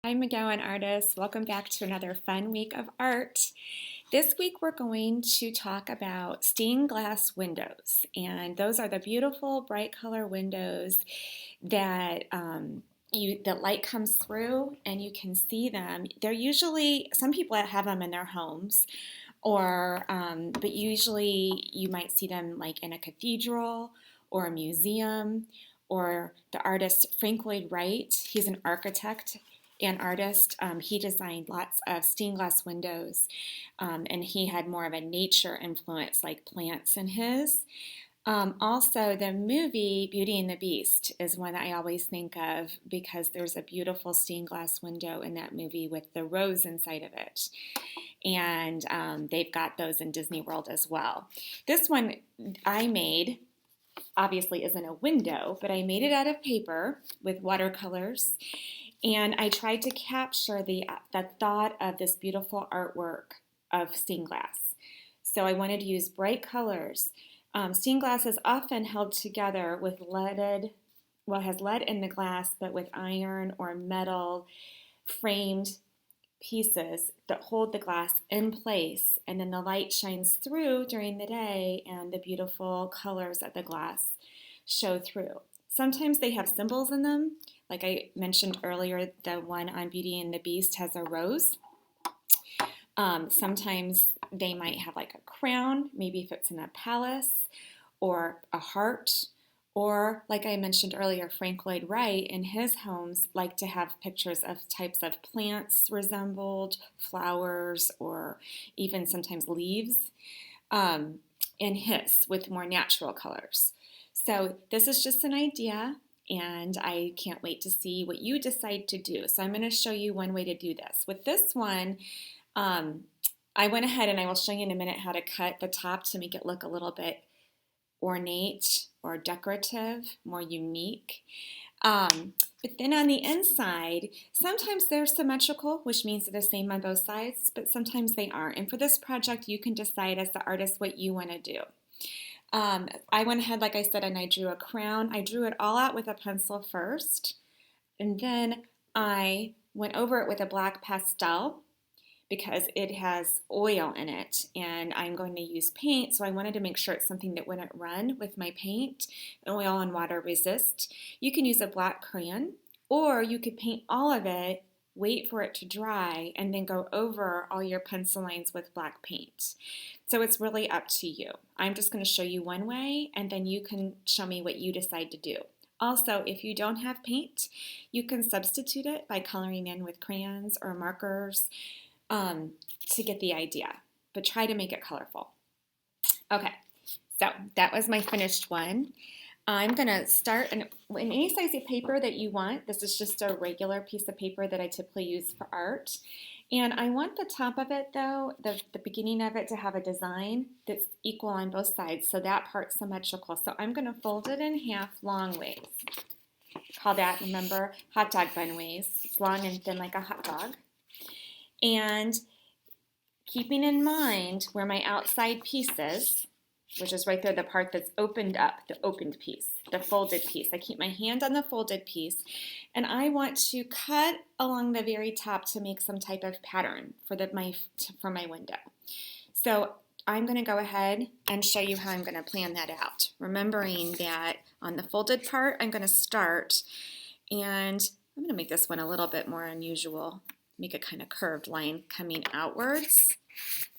Hi, McGowan artists. Welcome back to another fun week of art. This week we're going to talk about stained glass windows, and those are the beautiful bright color windows that the light comes through and you can see them. They're usually, some people have them in their homes, but usually you might see them like in a cathedral or a museum. Or the artist Frank Lloyd Wright, he's an architect and artist. He designed lots of stained glass windows, and he had more of a nature influence, like plants in his. Also, the movie Beauty and the Beast is one that I always think of because there's a beautiful stained glass window in that movie with the rose inside of it. And they've got those in Disney World as well. This one I made obviously isn't a window, but I made it out of paper with watercolors. And I tried to capture the thought of this beautiful artwork of stained glass. So I wanted to use bright colors. Stained glass is often held together with has lead in the glass, but with iron or metal framed pieces that hold the glass in place, and then the light shines through during the day and the beautiful colors of the glass show through. Sometimes they have symbols in them. Like I mentioned earlier, the one on Beauty and the Beast has a rose. Sometimes they might have like a crown, maybe if it's in a palace, or a heart. Or, like I mentioned earlier, Frank Lloyd Wright in his homes liked to have pictures of types of plants resembled, flowers, or even sometimes leaves in his with more natural colors. So this is just an idea, and I can't wait to see what you decide to do. So I'm going to show you one way to do this. With this one, I went ahead and I will show you in a minute how to cut the top to make it look a little bit ornate or decorative, more unique. But then on the inside, sometimes they're symmetrical, which means they're the same on both sides, but sometimes they aren't. And for this project, you can decide as the artist what you want to do. I went ahead, like I said, and I drew a crown. I drew it all out with a pencil first, and then I went over it with a black pastel because it has oil in it, and I'm going to use paint, so I wanted to make sure it's something that wouldn't run with my paint. Oil and water resist. You can use a black crayon, or you could paint all of it, wait for it to dry, and then go over all your pencil lines with black paint. So it's really up to you. I'm just going to show you one way, and then you can show me what you decide to do. Also, if you don't have paint, you can substitute it by coloring in with crayons or markers to get the idea, but try to make it colorful. Okay, so that was my finished one. I'm going to start in any size of paper that you want. This is just a regular piece of paper that I typically use for art. And I want the top of it, though, the beginning of it, to have a design that's equal on both sides, so that part's symmetrical. So I'm going to fold it in half long ways. Call that, remember, hot dog bun ways. It's long and thin like a hot dog. And keeping in mind where my outside piece is, which is right there, the part that's opened up, the opened piece, the folded piece. I keep my hand on the folded piece, and I want to cut along the very top to make some type of pattern for my window. So I'm going to go ahead and show you how I'm going to plan that out. Remembering that on the folded part, I'm going to start, and I'm going to make this one a little bit more unusual. Make a kind of curved line coming outwards,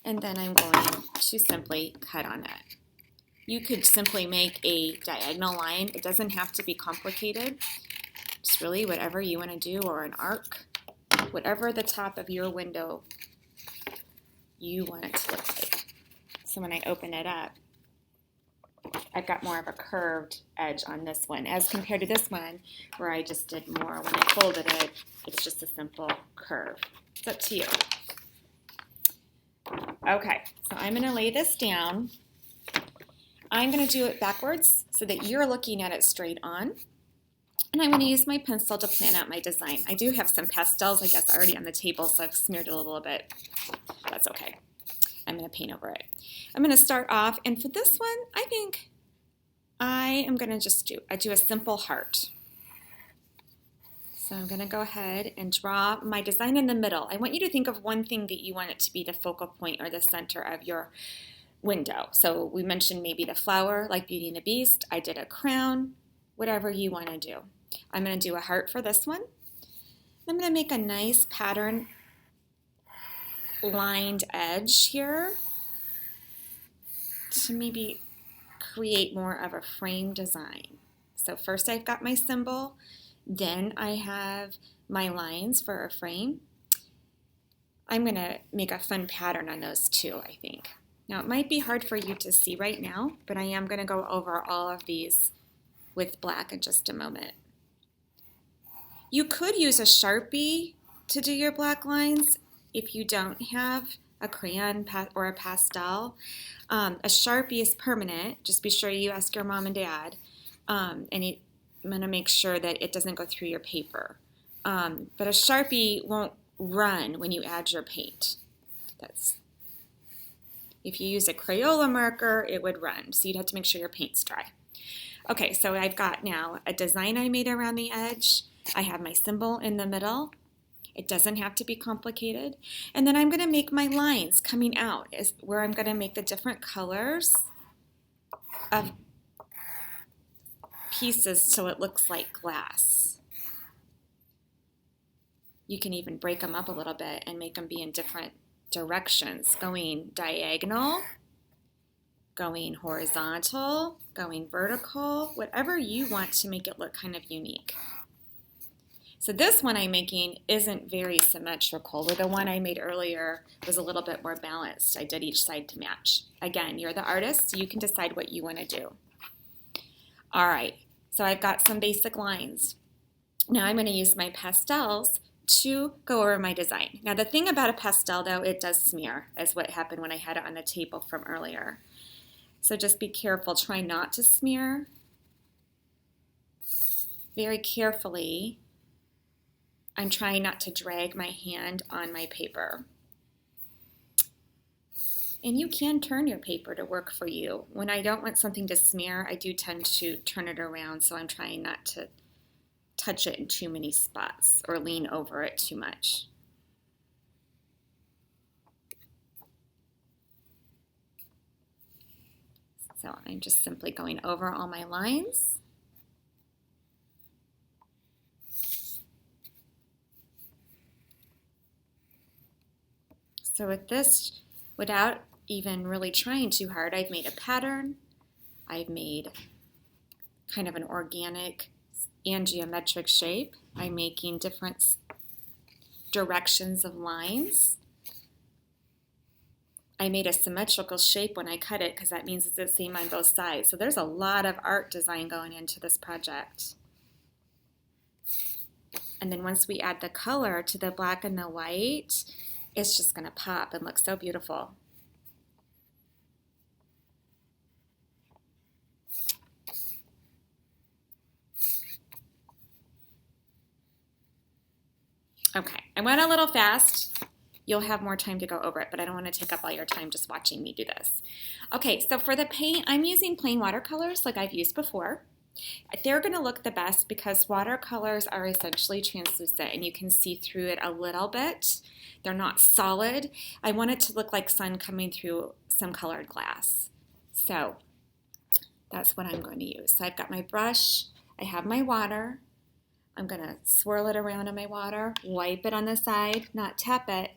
and then I'm going to simply cut on it. You could simply make a diagonal line. It doesn't have to be complicated. It's really whatever you want to do, or an arc, whatever the top of your window you want it to look like. So when I open it up, I've got more of a curved edge on this one as compared to this one where I just did more. When I folded it, it's just a simple curve. It's up to you. Okay, so I'm going to lay this down. I'm going to do it backwards so that you're looking at it straight on. And I'm going to use my pencil to plan out my design. I do have some pastels, I guess, already on the table, so I've smeared it a little bit. That's okay. I'm going to paint over it. I'm going to start off, and for this one, I think I am going to just do a simple heart. So I'm going to go ahead and draw my design in the middle. I want you to think of one thing that you want it to be the focal point or the center of your window. So we mentioned maybe the flower, like Beauty and the Beast. I did a crown, whatever you want to do. I'm going to do a heart for this one. I'm going to make a nice pattern lined edge here to maybe create more of a frame design. So first I've got my symbol, then I have my lines for a frame. I'm going to make a fun pattern on those too, I think. Now it might be hard for you to see right now, but I am going to go over all of these with black in just a moment. You could use a Sharpie to do your black lines if you don't have a crayon or a pastel. A Sharpie is permanent. Just be sure you ask your mom and dad. I'm going to make sure that it doesn't go through your paper. But a Sharpie won't run when you add your paint. If you use a Crayola marker, it would run. So you'd have to make sure your paint's dry. Okay, so I've got now a design I made around the edge. I have my symbol in the middle. It doesn't have to be complicated. And then I'm going to make my lines coming out is where I'm going to make the different colors of pieces so it looks like glass. You can even break them up a little bit and make them be in different directions, going diagonal, going horizontal, going vertical, whatever you want to make it look kind of unique. So this one I'm making isn't very symmetrical, where the one I made earlier was a little bit more balanced. I did each side to match. Again, you're the artist, so you can decide what you want to do. All right, so I've got some basic lines. Now I'm going to use my pastels to go over my design. Now the thing about a pastel though, it does smear, as what happened when I had it on the table from earlier. So just be careful, try not to smear. Very carefully, I'm trying not to drag my hand on my paper. And you can turn your paper to work for you. When I don't want something to smear, I do tend to turn it around, so I'm trying not to touch it in too many spots or lean over it too much. So I'm just simply going over all my lines. So with this, without even really trying too hard, I've made a pattern. I've made kind of an organic and geometric shape. I'm making different directions of lines. I made a symmetrical shape when I cut it because that means it's the same on both sides. So there's a lot of art design going into this project. And then once we add the color to the black and the white, it's just going to pop and look so beautiful. Okay, I went a little fast. You'll have more time to go over it, but I don't want to take up all your time just watching me do this. Okay, so for the paint, I'm using plain watercolors like I've used before. They're going to look the best because watercolors are essentially translucent and you can see through it a little bit. They're not solid. I want it to look like sun coming through some colored glass. So that's what I'm going to use. So I've got my brush, I have my water. I'm going to swirl it around in my water, wipe it on the side, not tap it,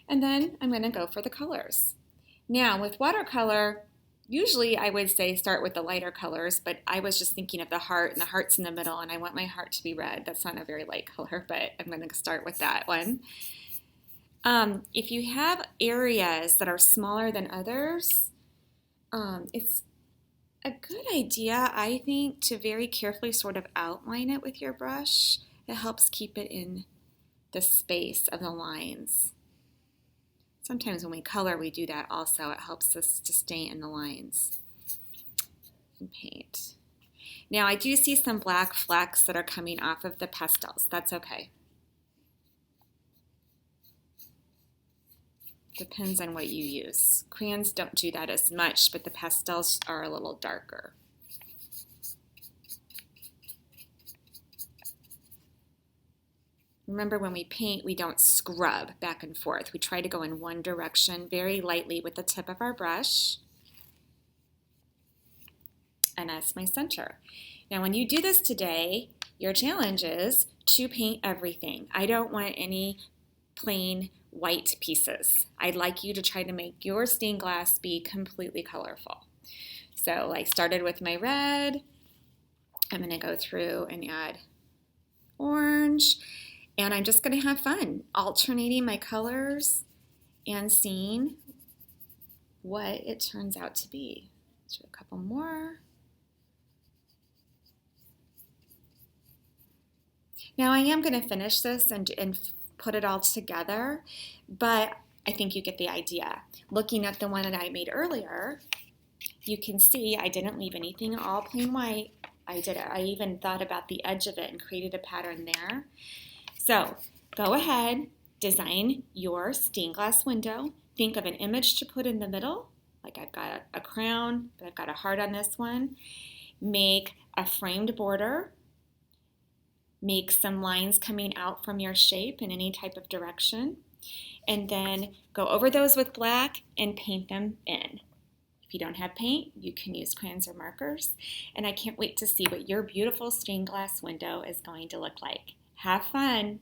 and then I'm going to go for the colors. Now with watercolor, usually I would say start with the lighter colors, but I was just thinking of the heart, and the heart's in the middle, and I want my heart to be red. That's not a very light color, but I'm going to start with that one. If you have areas that are smaller than others, it's a good idea, I think, to very carefully sort of outline it with your brush. It helps keep it in the space of the lines. Sometimes when we color, we do that also. It helps us to stay in the lines and paint. Now, I do see some black flecks that are coming off of the pastels. That's okay. Depends on what you use. Crayons don't do that as much, but the pastels are a little darker. Remember, when we paint, we don't scrub back and forth. We try to go in one direction very lightly with the tip of our brush. And that's my center. Now, when you do this today, your challenge is to paint everything. I don't want any plain white pieces. I'd like you to try to make your stained glass be completely colorful. So I started with my red. I'm going to go through and add orange. And I'm just going to have fun alternating my colors and seeing what it turns out to be. Let's do a couple more. Now I am going to finish this and put it all together, but I think you get the idea. Looking at the one that I made earlier, you can see I didn't leave anything all plain white. I even thought about the edge of it and created a pattern there. So go ahead, design your stained glass window. Think of an image to put in the middle, like I've got a crown, but I've got a heart on this one. Make a framed border. Make some lines coming out from your shape in any type of direction. And then go over those with black and paint them in. If you don't have paint, you can use crayons or markers. And I can't wait to see what your beautiful stained glass window is going to look like. Have fun!